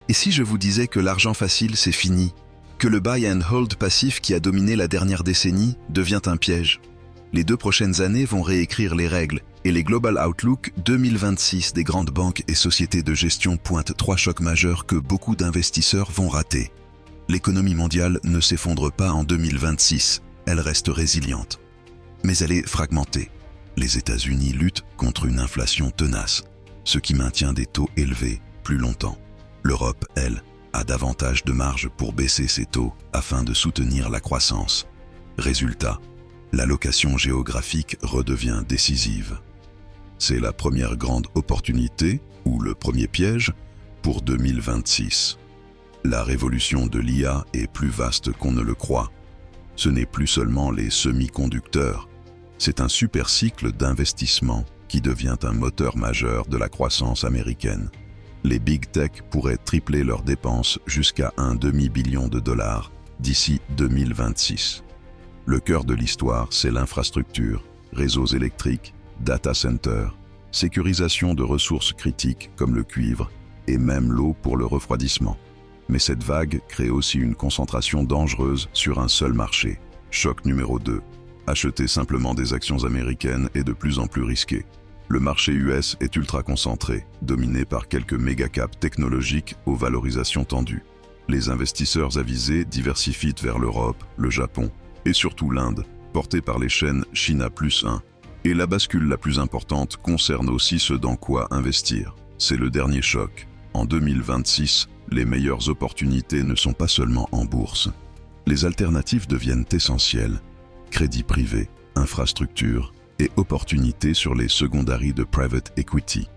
Et si je vous disais que l'argent facile, c'est fini, que le buy and hold passif qui a dominé la dernière décennie devient un piège? Les 2 prochaines années vont réécrire les règles et les Global Outlook 2026 des grandes banques et sociétés de gestion pointent 3 chocs majeurs que beaucoup d'investisseurs vont rater. L'économie mondiale ne s'effondre pas en 2026, elle reste résiliente. Mais elle est fragmentée. Les États-Unis luttent contre une inflation tenace, ce qui maintient des taux élevés plus longtemps. L'Europe, elle, a davantage de marge pour baisser ses taux afin de soutenir la croissance. Résultat, l'allocation géographique redevient décisive. C'est la première grande opportunité, ou le premier piège, pour 2026. La révolution de l'IA est plus vaste qu'on ne le croit. Ce n'est plus seulement les semi-conducteurs, c'est un super cycle d'investissement qui devient un moteur majeur de la croissance américaine. Les big tech pourraient tripler leurs dépenses jusqu'à $1 demi-billion d'ici 2026. Le cœur de l'histoire, c'est l'infrastructure, réseaux électriques, data centers, sécurisation de ressources critiques comme le cuivre et même l'eau pour le refroidissement. Mais cette vague crée aussi une concentration dangereuse sur un seul marché. Choc numéro 2. Acheter simplement des actions américaines est de plus en plus risqué. Le marché US est ultra concentré, dominé par quelques méga-caps technologiques aux valorisations tendues. Les investisseurs avisés diversifient vers l'Europe, le Japon et surtout l'Inde, portés par les chaînes China plus 1. Et la bascule la plus importante concerne aussi ce dans quoi investir. C'est le dernier choc. En 2026, les meilleures opportunités ne sont pas seulement en bourse. Les alternatives deviennent essentielles. Crédit privé, infrastructure et opportunités sur les secondaries de private equity.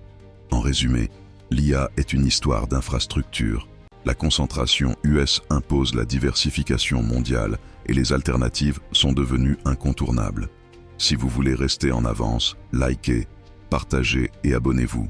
En résumé, l'IA est une histoire d'infrastructure. La concentration US impose la diversification mondiale et les alternatives sont devenues incontournables. Si vous voulez rester en avance, likez, partagez et abonnez-vous.